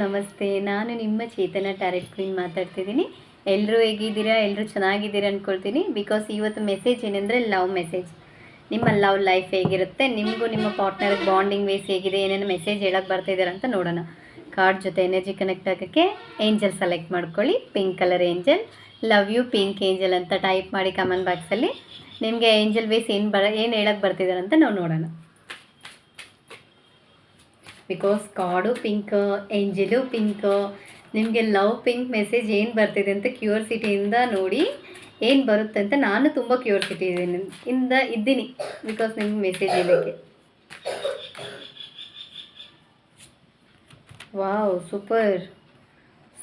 ನಮಸ್ತೆ. ನಾನು ನಿಮ್ಮ ಚೇತನ ಟ್ಯಾರೆಟ್ ಕ್ವೀನ್ ಮಾತಾಡ್ತಿದ್ದೀನಿ. ಎಲ್ಲರೂ ಹೇಗಿದ್ದೀರಾ? ಎಲ್ಲರೂ ಚೆನ್ನಾಗಿದ್ದೀರಾ ಅಂದ್ಕೊಳ್ತೀನಿ. ಬಿಕಾಸ್ ಇವತ್ತು ಮೆಸೇಜ್ ಏನಂದರೆ ಲವ್ ಮೆಸೇಜ್. ನಿಮ್ಮ ಲವ್ ಲೈಫ್ ಹೇಗಿರುತ್ತೆ, ನಿಮಗೂ ನಿಮ್ಮ ಪಾರ್ಟ್ನರ್ಗೆ ಬಾಂಡಿಂಗ್ ವೇಸ್ ಹೇಗಿದೆ, ಏನೇನು ಮೆಸೇಜ್ ಹೇಳಕ್ಕೆ ಬರ್ತಾಯಿದ್ದಾರೆ ಅಂತ ನೋಡೋಣ. ಕಾರ್ಡ್ ಜೊತೆ ಎನರ್ಜಿ ಕನೆಕ್ಟ್ ಆಗೋಕ್ಕೆ ಏಂಜಲ್ ಸೆಲೆಕ್ಟ್ ಮಾಡ್ಕೊಳ್ಳಿ. Pink colour angel, love you pink angel ಅಂತ ಟೈಪ್ ಮಾಡಿ ಕಮೆಂಟ್ ಬಾಕ್ಸಲ್ಲಿ. ನಿಮಗೆ ಏಂಜಲ್ ವೇಸ್ ಏನು ಹೇಳಕ್ಕೆ ಬರ್ತಿದ್ದಾರೆ ಅಂತ ನಾವು ನೋಡೋಣ. Because card pink, Angelo pink, ನಿಮಗೆ ಲವ್ ಪಿಂಕ್ ಮೆಸೇಜ್ ಏನು ಬರ್ತಿದೆ ಅಂತ ಕ್ಯೂರಿಯಾಸಿಟಿಯಿಂದ ನೋಡಿ ಏನು ಬರುತ್ತೆ ಅಂತ. ನಾನು ತುಂಬ ಕ್ಯೂರಿಯಾಸಿಟಿ ಇದ್ದೀನಿ ಬಿಕಾಸ್ ನಿಮ್ಗೆ ಮೆಸೇಜ್ ಹೇಳೋಕ್ಕೆ. ವಾವ್,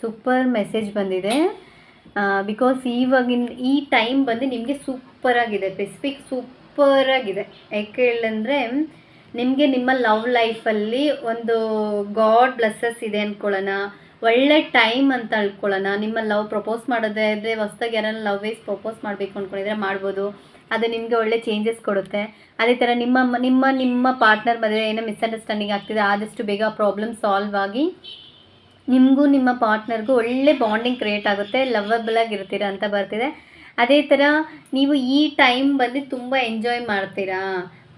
ಸೂಪರ್ ಮೆಸೇಜ್ ಬಂದಿದೆ. ಬಿಕಾಸ್ ಈ ಟೈಮ್ ಬಂದು ನಿಮಗೆ ಸೂಪರಾಗಿದೆ, ಸ್ಪೆಸಿಫಿಕ್ ಸೂಪರಾಗಿದೆ. ಯಾಕೆ ಹೇಳಂದರೆ ನಿಮಗೆ ನಿಮ್ಮ ಲವ್ ಲೈಫಲ್ಲಿ ಒಂದು ಗಾಡ್ ಬ್ಲೆಸ್ಸಸ್ ಇದೆ ಅಂದ್ಕೊಳ್ಳೋಣ, ಒಳ್ಳೆ ಟೈಮ್ ಅಂತ ಅಳ್ಕೊಳ್ಳೋಣ. ನಿಮ್ಮ ಲವ್ ಪ್ರಪೋಸ್ ಮಾಡೋದೇ ಇದ್ದರೆ, ಹೊಸ್ದಾಗಿ ಯಾರನ್ನ ಲವ್ ವೇಸ್ ಪ್ರಪೋಸ್ ಮಾಡಬೇಕು ಅಂದ್ಕೊಂಡಿದ್ರೆ ಮಾಡ್ಬೋದು. ಅದು ನಿಮಗೆ ಒಳ್ಳೆ ಚೇಂಜಸ್ ಕೊಡುತ್ತೆ. ಅದೇ ಥರ ನಿಮ್ಮ ಪಾರ್ಟ್ನರ್ ಮಧ್ಯೆ ಏನೋ ಮಿಸ್ಅಂಡರ್ಸ್ಟ್ಯಾಂಡಿಂಗ್ ಆಗ್ತಿದೆ, ಆದಷ್ಟು ಬೇಗ ಪ್ರಾಬ್ಲಮ್ ಸಾಲ್ವ್ ಆಗಿ ನಿಮಗೂ ನಿಮ್ಮ ಪಾರ್ಟ್ನರ್ಗೂ ಒಳ್ಳೆ ಬಾಂಡಿಂಗ್ ಕ್ರಿಯೇಟ್ ಆಗುತ್ತೆ, ಲವಬಲ್ ಆಗಿರ್ತೀರ ಅಂತ ಬರ್ತಿದೆ. ಅದೇ ಥರ ನೀವು ಈ ಟೈಮ್ ಬಂದು ತುಂಬ ಎಂಜಾಯ್ ಮಾಡ್ತೀರಾ.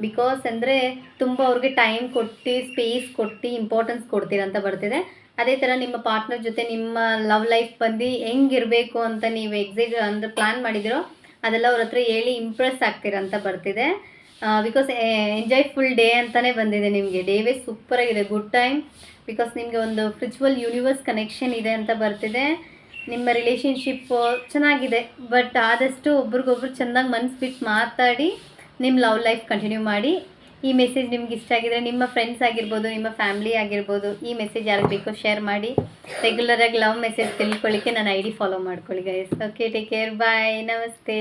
ಬಿಕಾಸ್ ಅಂದರೆ ತುಂಬ ಅವ್ರಿಗೆ ಟೈಮ್ ಕೊಟ್ಟು, ಸ್ಪೇಸ್ ಕೊಟ್ಟು, ಇಂಪಾರ್ಟೆನ್ಸ್ ಕೊಡ್ತೀರಾ ಅಂತ ಬರ್ತಿದೆ. ಅದೇ ಥರ ನಿಮ್ಮ ಪಾರ್ಟ್ನರ್ ಜೊತೆ ನಿಮ್ಮ ಲವ್ ಲೈಫ್ ಬಂದು ಹೆಂಗಿರಬೇಕು ಅಂತ ನೀವು ಅಂದರೆ ಪ್ಲ್ಯಾನ್ ಮಾಡಿದಿರೋ ಅದೆಲ್ಲ ಅವ್ರ ಹತ್ರ ಹೇಳಿ ಇಂಪ್ರೆಸ್ ಆಗ್ತೀರಾ ಅಂತ ಬರ್ತಿದೆ. ಬಿಕಾಸ್ ಎಂಜಾಯ್ ಫುಲ್ ಡೇ ಅಂತಲೇ ಬಂದಿದೆ ನಿಮಗೆ. ಡೇ ವೇ ಸೂಪರಾಗಿದೆ, ಗುಡ್ ಟೈಮ್. ಬಿಕಾಸ್ ನಿಮಗೆ ಒಂದು ಸ್ಪಿರಿಚುವಲ್ ಯೂನಿವರ್ಸ್ ಕನೆಕ್ಷನ್ ಇದೆ ಅಂತ ಬರ್ತಿದೆ. ನಿಮ್ಮ ರಿಲೇಷನ್ಶಿಪ್ ಚೆನ್ನಾಗಿದೆ, ಬಟ್ ಆದಷ್ಟು ಒಬ್ರಿಗೊಬ್ರು ಚೆಂದಾಗಿ ಮನಸ್ಸು ಬಿಟ್ಟು ಮಾತಾಡಿ ನಿಮ್ಮ ಲವ್ ಲೈಫ್ ಕಂಟಿನ್ಯೂ ಮಾಡಿ. ಈ ಮೆಸೇಜ್ ನಿಮ್ಗೆ ಇಷ್ಟ ಆಗಿದ್ರೆ ನಿಮ್ಮ ಫ್ರೆಂಡ್ಸ್ ಆಗಿರ್ಬೋದು, ನಿಮ್ಮ ಫ್ಯಾಮ್ಲಿ ಆಗಿರ್ಬೋದು, ಈ ಮೆಸೇಜ್ ಯಾರಿಗೆ ಬೇಕೋ ಶೇರ್ ಮಾಡಿ. ರೆಗ್ಯುಲರಾಗಿ ಲವ್ ಮೆಸೇಜ್ ತಿಳ್ಕೊಳ್ಳಿಕ್ಕೆ ನನ್ನ ID ಫಾಲೋ ಮಾಡ್ಕೊಳ್ಳಿ ಗೈಸ್. ಓಕೆ, ಟೇಕ್ ಕೇರ್, ಬಾಯ್, ನಮಸ್ತೆ.